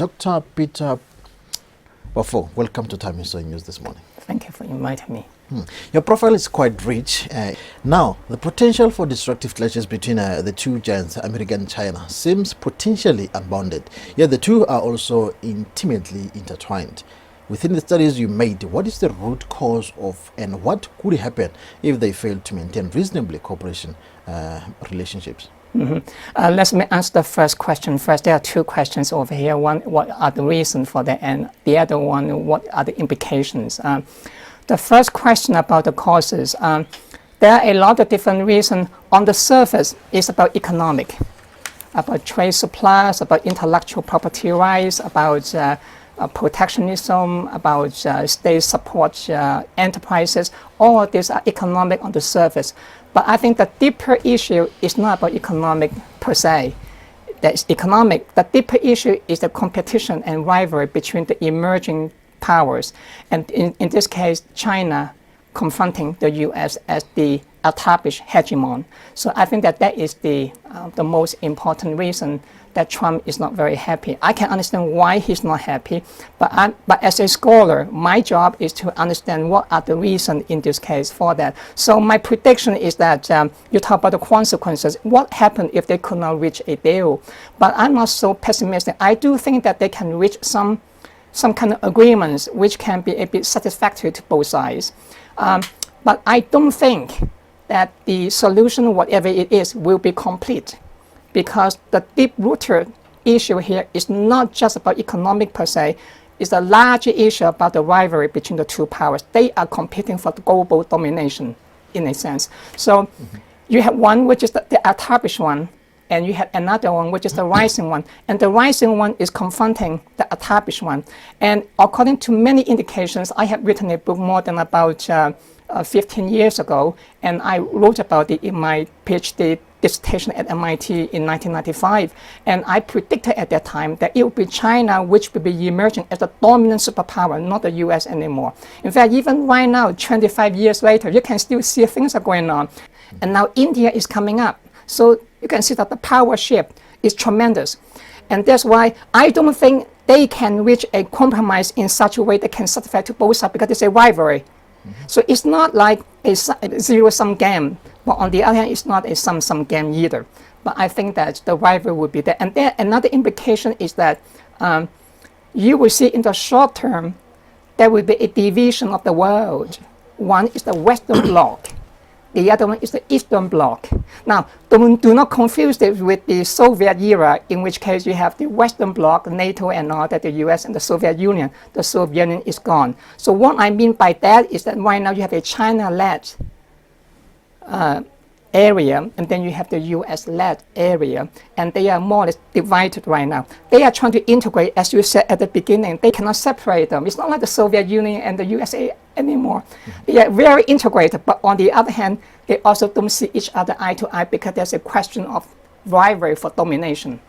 Dr. Peter Baofu, welcome to Thahameso News this morning. Thank you for inviting me. Your profile is quite rich. Now, the potential for destructive clashes between the two giants, America and China, seems potentially unbounded. Yet the two are also intimately intertwined. Within the studies you made, what is the root cause of and what could happen if they fail to maintain reasonably cooperation relationships? Let me answer the first question first. There are two questions over here. One, what are the reasons for that? And the other one, what are the implications? The first question about the causes, there are a lot of different reasons. On the surface, it's about economic, about trade supplies, about intellectual property rights, about protectionism, about state support enterprises. All of these are economic on the surface. But I think the deeper issue is not about economic per se. That's economic. The deeper issue is the competition and rivalry between the emerging powers. And in this case, China confronting the U.S. as the established hegemon. So I think that is the most important reason that Trump is not very happy. I can understand why he's not happy, but as a scholar, my job is to understand what are the reasons in this case for that. So my prediction is that you talk about the consequences. What happened if they could not reach a deal? But I'm not so pessimistic. I do think that they can reach some kind of agreements which can be a bit satisfactory to both sides. But I don't think that the solution, whatever it is, will be complete, because the deep-rooted issue here is not just about economic per se. It's a larger issue about the rivalry between the two powers. They are competing for the global domination, in a sense. So you have one which is the established one, and you have another one which is the rising one. And the rising one is confronting the established one. And according to many indications, I have written a book more than about 15 years ago, and I wrote about it in my PhD dissertation at MIT in 1995. And I predicted at that time that it would be China which would be emerging as the dominant superpower, not the US anymore. In fact, even right now, 25 years later, you can still see things are going on. And now India is coming up. So you can see that the power shift is tremendous. And that's why I don't think they can reach a compromise in such a way that can satisfy to both sides, because it's a rivalry. So it's not like a zero-sum game, but on the other hand, it's not a sum-sum game either. But I think that the rivalry will be there. And then another implication is that you will see in the short term, there will be a division of the world. One is the Western Bloc. The other one is the Eastern Bloc. Now, do not confuse it with the Soviet era, in which case you have the Western Bloc, NATO and all that, the US and the Soviet Union. The Soviet Union is gone. So what I mean by that is that right now you have a China-led area, and then you have the US-led area, and they are more or less divided right now. They are trying to integrate, as you said at the beginning. They cannot separate them. It's not like the Soviet Union and the USA anymore. They are very integrated, but on the other hand, they also don't see each other eye to eye, because there's a question of rivalry for domination.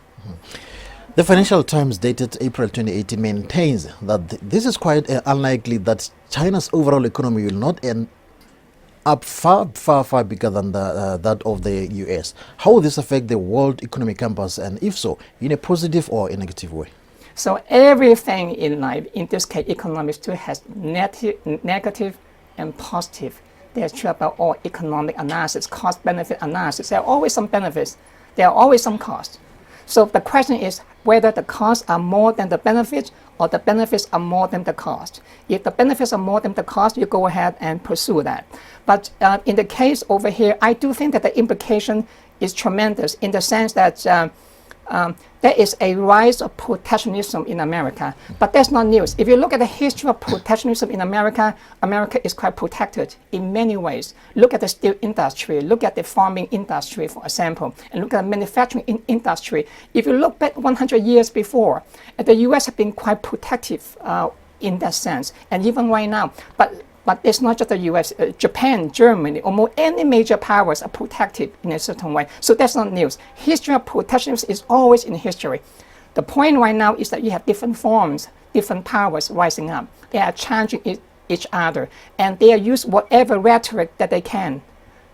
The Financial Times, dated April 2018, maintains that this is quite unlikely that China's overall economy will not end up far bigger than that of the US. How will this affect the world economic campus, and if so, in a positive or a negative way? So everything in life, in this case economics too, has negative and positive. That's true about all economic analysis, cost-benefit analysis. There are always some benefits, there are always some costs. So the question is whether the costs are more than the benefits, or the benefits are more than the cost. If the benefits are more than the cost, you go ahead and pursue that. But in the case over here, I do think that the implication is tremendous, in the sense that there is a rise of protectionism in America. But that's not news. If you look at the history of protectionism in America, America is quite protected in many ways. Look at the steel industry, look at the farming industry, for example, and look at the manufacturing industry. If you look back 100 years before, the US have been quite protective in that sense, and even right now. But it's not just the US, Japan, Germany, almost any major powers are protected in a certain way. So that's not news. History of protectionism is always in history. The point right now is that you have different forms, different powers rising up. They are challenging each other, and they are using whatever rhetoric that they can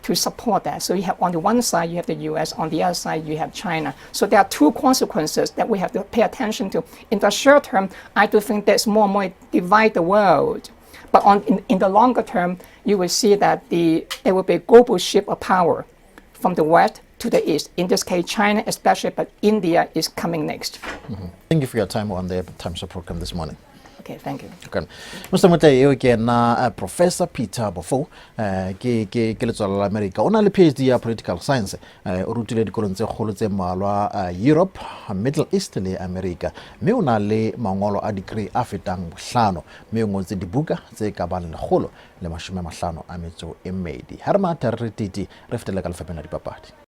to support that. So you have on the one side, you have the U.S., on the other side, you have China. So there are two consequences that we have to pay attention to. In the short term, I do think there's more and more divide the world. But in the longer term, you will see that there will be a global shift of power from the West to the East. In this case, China especially, but India is coming next. Thank you for your time on the Thahameso program this morning. Okay, thank you. Okay. Mr. Mutay, again, Professor Peter Baofu, ke letswalo la America. O na le PhD ya political science. O rutile dikolong tse kgolo tse mmalwa Europe, Middle East le America. Mme o na le mangolo a degree a fetang 5. Mme o ngotse dibuka tse ka bang 150 a metso e mmedi. Ha re matha re titi re fetela ka lefapeng la dipapadi.